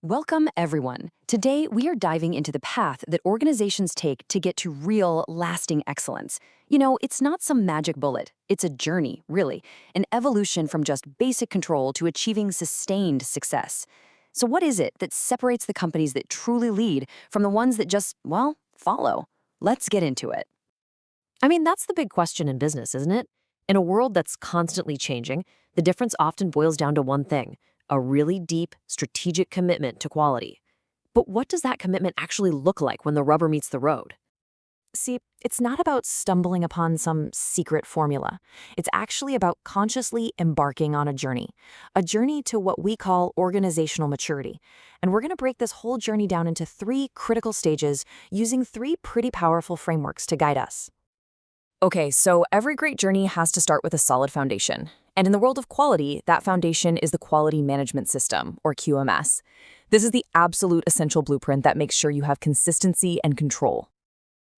Welcome, everyone. Today, we are diving into the path that organizations take to get to real, lasting excellence. It's not some magic bullet. It's a journey, really, an evolution from just basic control to achieving sustained success. So what is it that separates the companies that truly lead from the ones that just, well, follow? Let's get into it. That's the big question in business, isn't it? In a world that's constantly changing, the difference often boils down to one thing: a really deep, strategic commitment to quality. But what does that commitment actually look like when the rubber meets the road? See, it's not about stumbling upon some secret formula. It's actually about consciously embarking on a journey to what we call organizational maturity. And we're going to break this whole journey down into three critical stages using three pretty powerful frameworks to guide us. Okay, so every great journey has to start with a solid foundation. And in the world of quality, that foundation is the Quality Management System, or QMS. This is the absolute essential blueprint that makes sure you have consistency and control.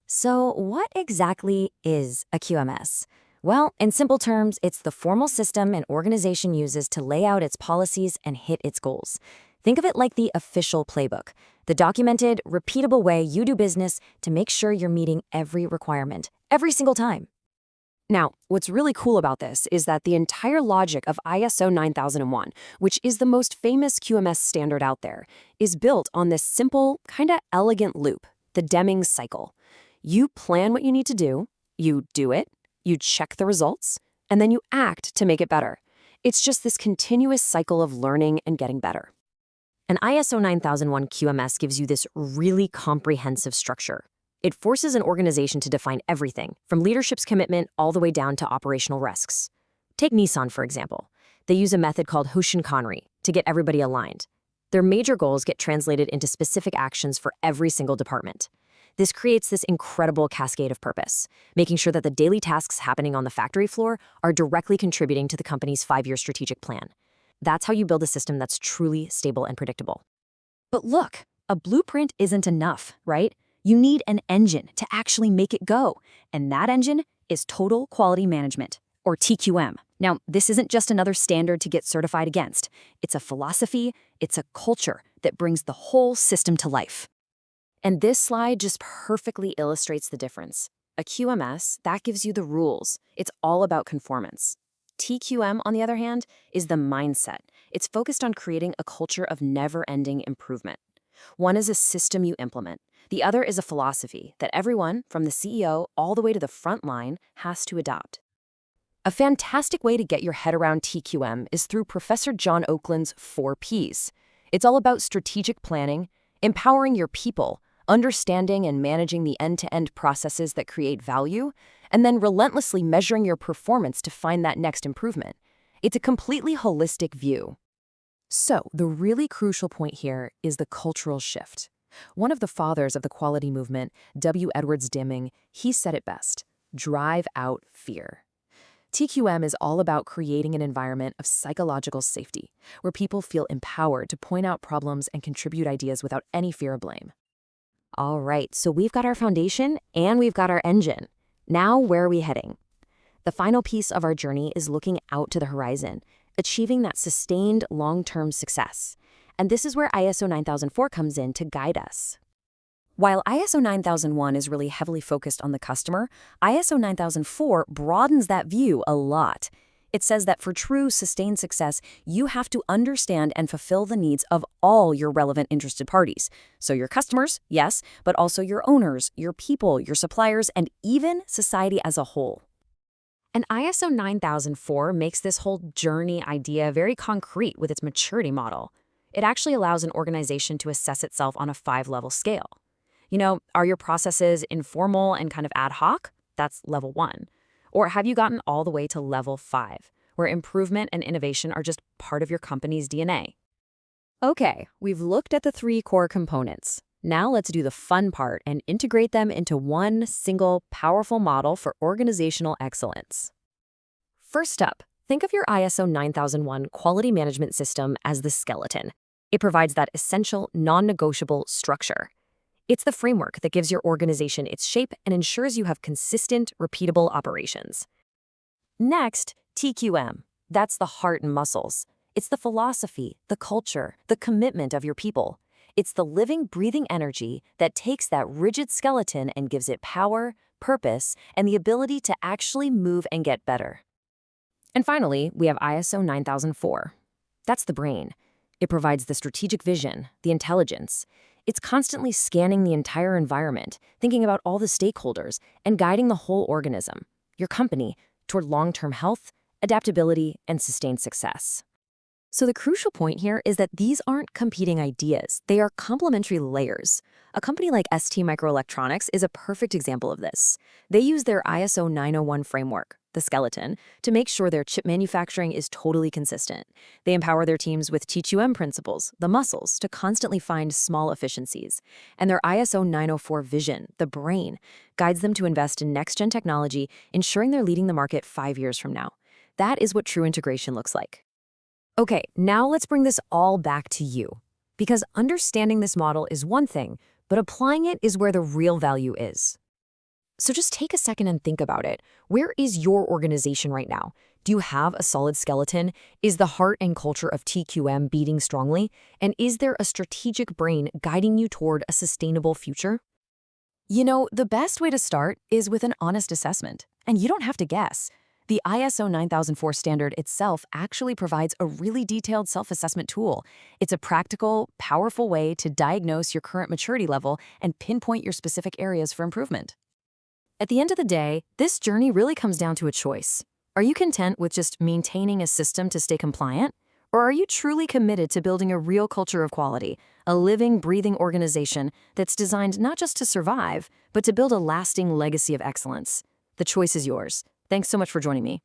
So what exactly is a QMS? Well, in simple terms, it's the formal system an organization uses to lay out its policies and hit its goals. Think of it like the official playbook, the documented, repeatable way you do business to make sure you're meeting every requirement, every single time. Now, what's really cool about this is that the entire logic of ISO 9001, which is the most famous QMS standard out there, is built on this simple, kinda elegant loop, the Deming cycle. You plan what you need to do, you do it, you check the results, and then you act to make it better. It's just this continuous cycle of learning and getting better. An ISO 9001 QMS gives you this really comprehensive structure. It forces an organization to define everything, from leadership's commitment all the way down to operational risks. Take Nissan, for example. They use a method called Hoshinkanri to get everybody aligned. Their major goals get translated into specific actions for every single department. This creates this incredible cascade of purpose, making sure that the daily tasks happening on the factory floor are directly contributing to the company's 5-year strategic plan. That's how you build a system that's truly stable and predictable. But look, a blueprint isn't enough, right? You need an engine to actually make it go. And that engine is Total Quality Management, or TQM. Now, this isn't just another standard to get certified against. It's a philosophy, it's a culture that brings the whole system to life. And this slide just perfectly illustrates the difference. A QMS, that gives you the rules. It's all about conformance. TQM, on the other hand, is the mindset. It's focused on creating a culture of never-ending improvement. One is a system you implement. The other is a philosophy that everyone, from the CEO all the way to the front line, has to adopt. A fantastic way to get your head around TQM is through Professor John Oakland's 4 Ps. It's all about strategic planning, empowering your people, understanding and managing the end-to-end processes that create value, and then relentlessly measuring your performance to find that next improvement. It's a completely holistic view. So, the really crucial point here is the cultural shift. One of the fathers of the quality movement, W. Edwards Deming, he said it best: drive out fear. TQM is all about creating an environment of psychological safety, where people feel empowered to point out problems and contribute ideas without any fear of blame. All right, so we've got our foundation and we've got our engine. Now, where are we heading? The final piece of our journey is looking out to the horizon, achieving that sustained long-term success. And this is where ISO 9004 comes in to guide us. While ISO 9001 is really heavily focused on the customer, ISO 9004 broadens that view a lot. It says that for true sustained success, you have to understand and fulfill the needs of all your relevant interested parties. So your customers, yes, but also your owners, your people, your suppliers, and even society as a whole. And ISO 9004 makes this whole journey idea very concrete with its maturity model. It actually allows an organization to assess itself on a 5-level scale. Are your processes informal and kind of ad hoc? That's level 1. Or have you gotten all the way to level 5, where improvement and innovation are just part of your company's DNA? Okay, we've looked at the 3 core components. Now let's do the fun part and integrate them into one single, powerful model for organizational excellence. First up, think of your ISO 9001 quality management system as the skeleton. It provides that essential, non-negotiable structure. It's the framework that gives your organization its shape and ensures you have consistent, repeatable operations. Next, TQM. That's the heart and muscles. It's the philosophy, the culture, the commitment of your people. It's the living, breathing energy that takes that rigid skeleton and gives it power, purpose, and the ability to actually move and get better. And finally, we have ISO 9004. That's the brain. It provides the strategic vision, the intelligence. It's constantly scanning the entire environment, thinking about all the stakeholders, and guiding the whole organism, your company, toward long-term health, adaptability, and sustained success. So the crucial point here is that these aren't competing ideas. They are complementary layers. A company like ST Microelectronics is a perfect example of this. They use their ISO 901 framework, the skeleton, to make sure their chip manufacturing is totally consistent. They empower their teams with TQM principles, the muscles, to constantly find small efficiencies. And their ISO 904 vision, the brain, guides them to invest in next-gen technology, ensuring they're leading the market 5 years from now. That is what true integration looks like. Okay, now let's bring this all back to you. Because understanding this model is one thing, but applying it is where the real value is. So just take a second and think about it. Where is your organization right now? Do you have a solid skeleton? Is the heart and culture of TQM beating strongly? And is there a strategic brain guiding you toward a sustainable future? You know, the best way to start is with an honest assessment. And you don't have to guess. The ISO 9004 standard itself actually provides a really detailed self-assessment tool. It's a practical, powerful way to diagnose your current maturity level and pinpoint your specific areas for improvement. At the end of the day, this journey really comes down to a choice. Are you content with just maintaining a system to stay compliant? Or are you truly committed to building a real culture of quality, a living, breathing organization that's designed not just to survive, but to build a lasting legacy of excellence? The choice is yours. Thanks so much for joining me.